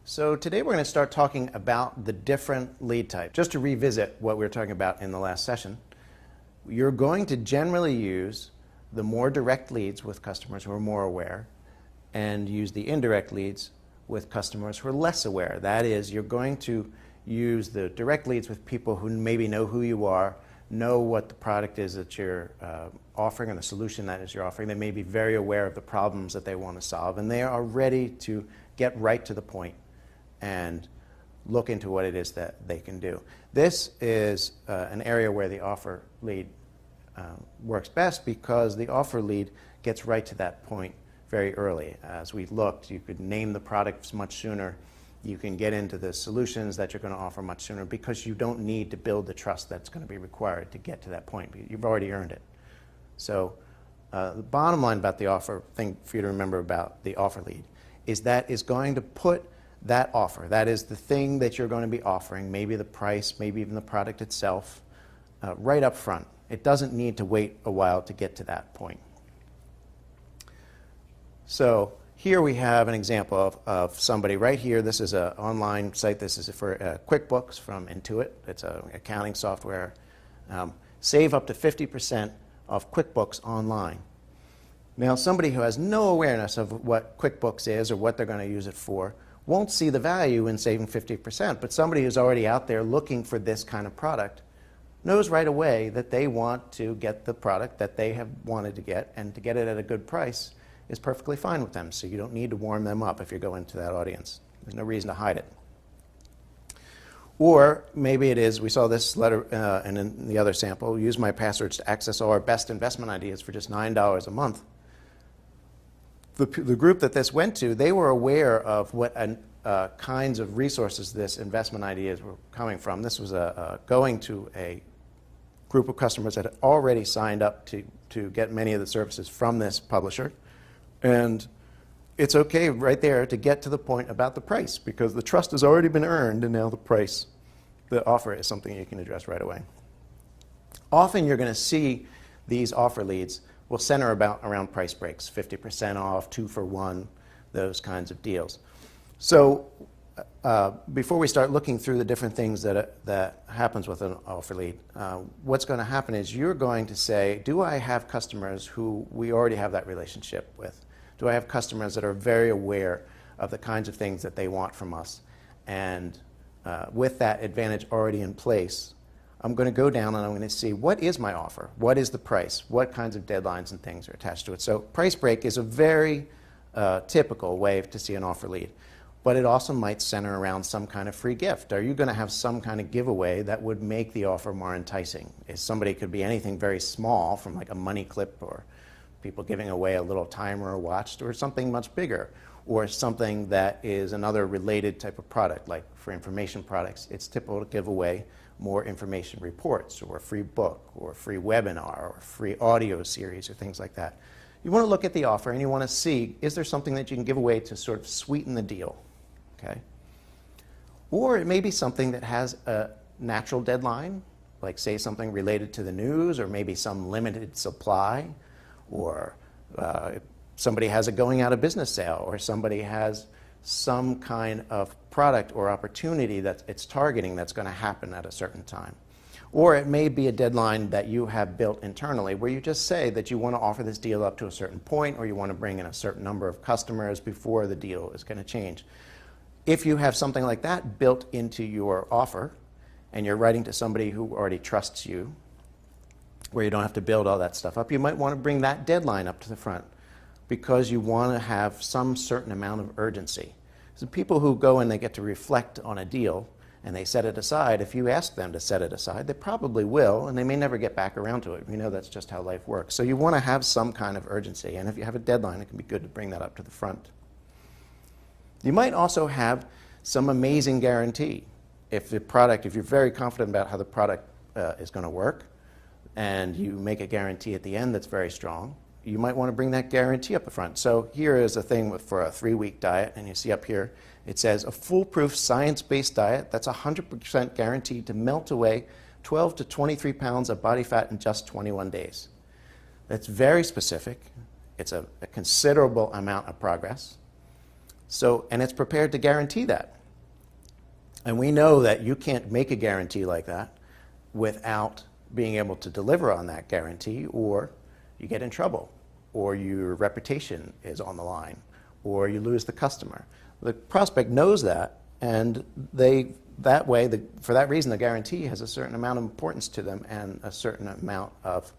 So today we're going to start talking about the different lead types. Just to revisit what we were talking about in the last session, you're going to generally use the more direct leads with customers who are more aware and use the indirect leads with customers who are less aware. That is, you're going to use the direct leads with people who maybe know who you are, know what the product is that you're offering and the solution that is you're offering. They may be very aware of the problems that they want to solve, and they are ready to get right to the point and look into what it is that they can do. This is an area where the offer lead works best because the offer lead gets right to that point very early. As we looked, you could name the products much sooner. You can get into the solutions that you're going to offer much sooner because you don't need to build the trust that's going to be required to get to that point. You've already earned it. So the bottom line about the offer thing for you to remember about the offer lead is that is going to put that offer, that is the thing that you're going to be offering, maybe the price, maybe even the product itself, right up front. It doesn't need to wait a while to get to that point. So here we have an example of somebody right here. This is an online site. This is for QuickBooks from Intuit. It's an accounting software. Save up to 50% of QuickBooks online. Now, somebody who has no awareness of what QuickBooks is or what they're going to use it for won't see the value in saving 50%, but somebody who's already out there looking for this kind of product knows right away that they want to get the product that they have wanted to get, and to get it at a good price is perfectly fine with them. So you don't need to warm them up if you go into that audience. There's no reason to hide it. Or maybe it is, we saw this letter and in the other sample, use my passwords to access all our best investment ideas for just $9 a month. The group that this went to, they were aware of what kinds of resources this investment ideas were coming from. This was going to a group of customers that had already signed up to get many of the services from this publisher. And it's okay right there to get to the point about the price because the trust has already been earned, and now the price, the offer is something you can address right away. Often you're going to see these offer leads will center around price breaks, 50% off, 2 for 1, those kinds of deals. So before we start looking through the different things that happens with an offer lead, what's going to happen is you're going to say, do I have customers who we already have that relationship with? Do I have customers that are very aware of the kinds of things that they want from us? And with that advantage already in place, I'm going to go down and I'm going to see what is my offer, what is the price, what kinds of deadlines and things are attached to it. So price break is a very typical way to see an offer lead, but it also might center around some kind of free gift. Are you going to have some kind of giveaway that would make the offer more enticing? Somebody could be anything very small, from like a money clip or people giving away a little timer or watch, or something much bigger, or something that is another related type of product. Like for information products, it's typical to give away more information reports, or a free book, or a free webinar, or a free audio series, or things like that. You want to look at the offer and you want to see, is there something that you can give away to sort of sweeten the deal? Okay? Or it may be something that has a natural deadline, like say something related to the news, or maybe some limited supply, or somebody has a going out of business sale, or somebody has some kind of product or opportunity that it's targeting that's going to happen at a certain time. Or it may be a deadline that you have built internally where you just say that you want to offer this deal up to a certain point, or you want to bring in a certain number of customers before the deal is going to change. If you have something like that built into your offer and you're writing to somebody who already trusts you, where you don't have to build all that stuff up, you might want to bring that deadline up to the front, because you want to have some certain amount of urgency. So people who go and they get to reflect on a deal and they set it aside, if you ask them to set it aside, they probably will, and they may never get back around to it. You know, that's just how life works. So you want to have some kind of urgency, and if you have a deadline, it can be good to bring that up to the front. You might also have some amazing guarantee. If you're very confident about how the product is going to work, and you make a guarantee at the end that's very strong, you might want to bring that guarantee up the front. So here is a thing for a 3-week diet, and you see up here, it says a foolproof science-based diet that's 100% guaranteed to melt away 12 to 23 pounds of body fat in just 21 days. That's very specific. It's a considerable amount of progress. So, and it's prepared to guarantee that. And we know that you can't make a guarantee like that without being able to deliver on that guarantee, or you get in trouble, or your reputation is on the line, or you lose the customer. The prospect knows that, and for that reason, the guarantee has a certain amount of importance to them and a certain amount of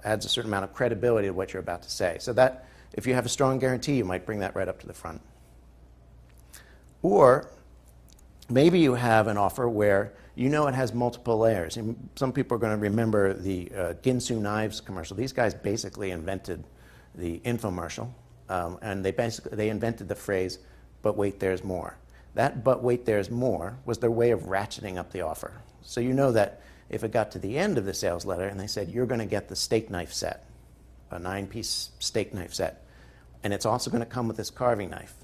adds a certain amount of credibility to what you're about to say. So that if you have a strong guarantee, you might bring that right up to the front. Or maybe you have an offer where you know it has multiple layers. And some people are going to remember the Ginsu Knives commercial. These guys basically invented the infomercial, and they invented the phrase, "But wait, there's more." That "but wait, there's more" was their way of ratcheting up the offer. So you know that if it got to the end of the sales letter and they said, "You're going to get the steak knife set, a 9-piece steak knife set, and it's also going to come with this carving knife.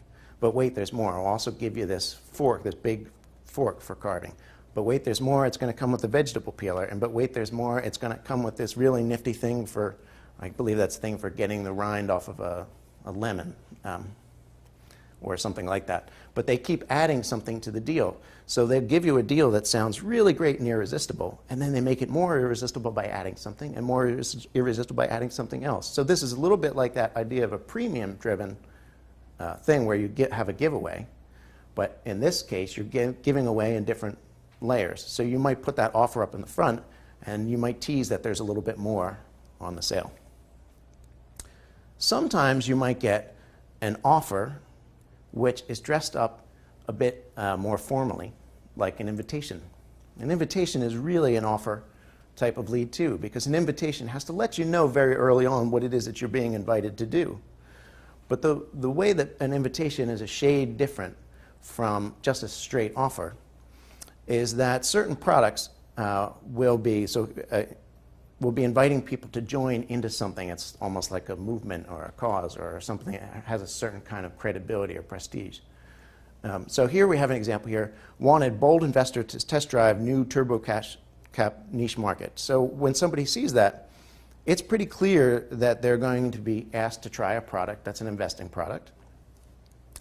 But wait, there's more. I'll also give you this fork, this big fork for carving. But wait, there's more. It's going to come with a vegetable peeler. And but wait, there's more. It's going to come with this really nifty thing for, I believe that's the thing for getting the rind off of a lemon or something like that." But they keep adding something to the deal. So they give you a deal that sounds really great and irresistible, and then they make it more irresistible by adding something, and more irresistible by adding something else. So this is a little bit like that idea of a premium-driven thing where you have a giveaway. But in this case, you're giving away in different layers. So you might put that offer up in the front, and you might tease that there's a little bit more on the sale. Sometimes you might get an offer which is dressed up a bit more formally, like an invitation. An invitation is really an offer type of lead too, because an invitation has to let you know very early on what it is that you're being invited to do. But the way that an invitation is a shade different from just a straight offer is that certain products will be inviting people to join into something. It's almost like a movement or a cause or something that has a certain kind of credibility or prestige. So here we have an example here. Wanted bold investor to test drive new turbo cap niche market. So when somebody sees that, it's pretty clear that they're going to be asked to try a product that's an investing product.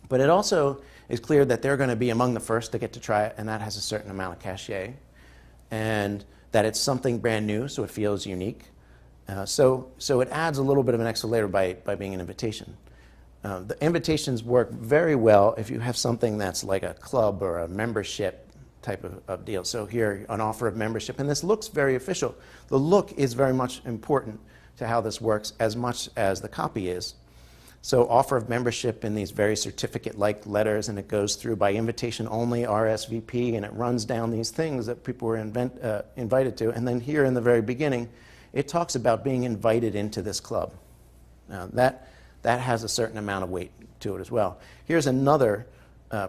But it also is clear that they're going to be among the first to get to try it, and that has a certain amount of cachet. And that it's something brand new, so it feels unique. So it adds a little bit of an extra layer by being an invitation. The invitations work very well if you have something that's like a club or a membership type of deal. So here, an offer of membership, and this looks very official. The look is very much important to how this works as much as the copy is. So offer of membership in these very certificate-like letters, and it goes through by invitation only, RSVP, and it runs down these things that people were invited to. And then here in the very beginning, it talks about being invited into this club. Now that has a certain amount of weight to it as well. Here's another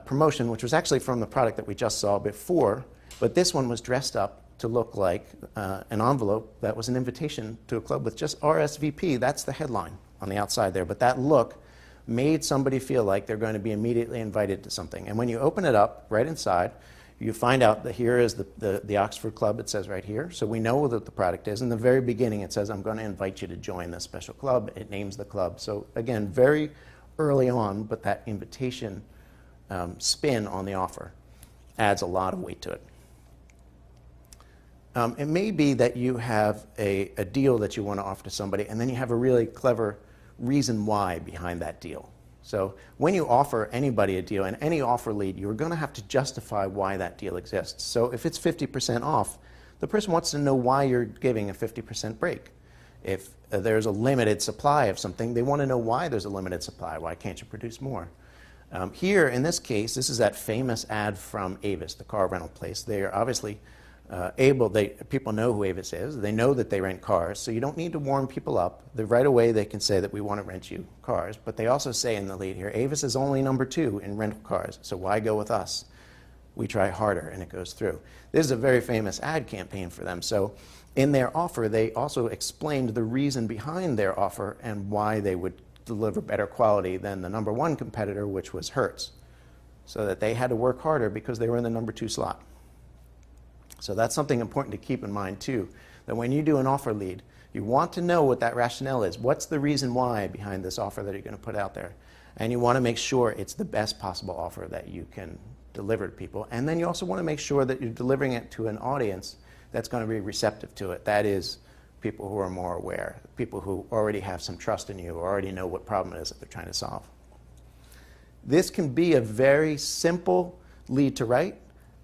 promotion, which was actually from the product that we just saw before, but this one was dressed up to look like an envelope that was an invitation to a club with just RSVP. That's the headline on the outside there, but that look made somebody feel like they're going to be immediately invited to something. And when you open it up, right inside, you find out that here is the Oxford Club. It says right here. So we know what the product is. In the very beginning, it says, "I'm going to invite you to join this special club." It names the club. So again, very early on, but that invitation spin on the offer adds a lot of weight to it. It may be that you have a deal that you want to offer to somebody, and then you have a really clever reason why behind that deal. So when you offer anybody a deal, and any offer lead, you're going to have to justify why that deal exists. So if it's 50% off, the person wants to know why you're giving a 50% break. If there's a limited supply of something, they want to know why there's a limited supply. Why can't you produce more? Here, in this case, this is that famous ad from Avis, the car rental place. They are obviously people know who Avis is. They know that they rent cars, so you don't need to warm people up. Right away, they can say that we want to rent you cars, but they also say in the lead here, Avis is only number 2 in rental cars, so why go with us? We try harder, and it goes through. This is a very famous ad campaign for them. So in their offer, they also explained the reason behind their offer and why they would deliver better quality than the number 1 competitor, which was Hertz, so that they had to work harder because they were in the number 2 slot. So that's something important to keep in mind too, that when you do an offer lead, you want to know what that rationale is. What's the reason why behind this offer that you're going to put out there? And you want to make sure it's the best possible offer that you can deliver to people. And then you also want to make sure that you're delivering it to an audience that's going to be receptive to it. That is, people who are more aware, people who already have some trust in you, or already know what problem it is that they're trying to solve. This can be a very simple lead to write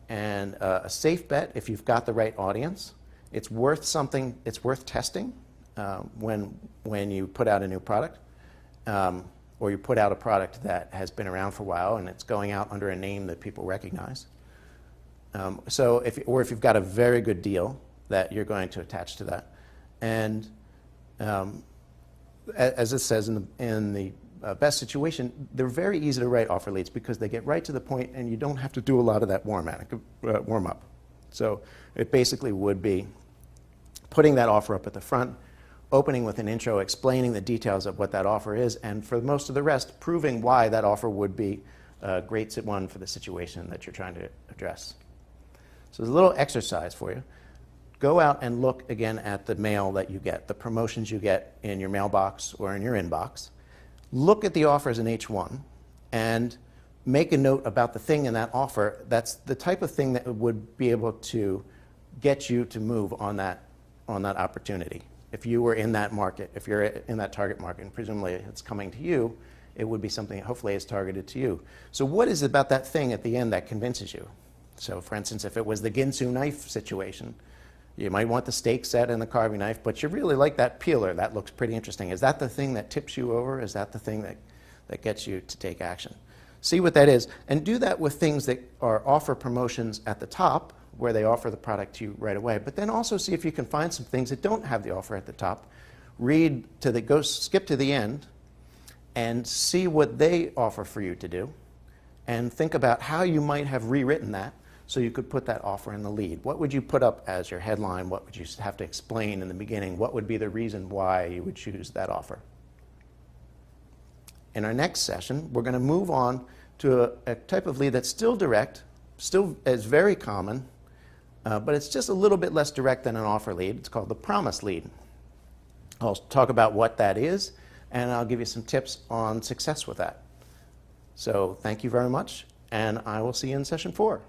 and a safe bet if you've got the right audience. It's worth something, it's worth testing when you put out a new product, or you put out a product that has been around for a while and it's going out under a name that people recognize. If you've got a very good deal that you're going to attach to that. And as it says in the best situation, they're very easy to write offer leads because they get right to the point and you don't have to do a lot of that warm up. So it basically would be putting that offer up at the front, opening with an intro, explaining the details of what that offer is, and for most of the rest, proving why that offer would be a great one for the situation that you're trying to address. So there's a little exercise for you. Go out and look again at the mail that you get, the promotions you get in your mailbox or in your inbox. Look at the offers in H1 and make a note about the thing in that offer that's the type of thing that would be able to get you to move on that opportunity. If you were in that market, if you're in that target market, and presumably it's coming to you, it would be something that hopefully is targeted to you. So what is it about that thing at the end that convinces you? So for instance, if it was the Ginsu knife situation, you might want the steak set and the carving knife, but you really like that peeler. That looks pretty interesting. Is that the thing that tips you over? Is that the thing that gets you to take action? See what that is, and do that with things that are offer promotions at the top, where they offer the product to you right away. But then also see if you can find some things that don't have the offer at the top. Skip to the end, and see what they offer for you to do, and think about how you might have rewritten that so you could put that offer in the lead. What would you put up as your headline? What would you have to explain in the beginning? What would be the reason why you would choose that offer? In our next session, we're going to move on to a type of lead that's still direct, still is very common, but it's just a little bit less direct than an offer lead. It's called the promise lead. I'll talk about what that is, and I'll give you some tips on success with that. So thank you very much, and I will see you in session 4.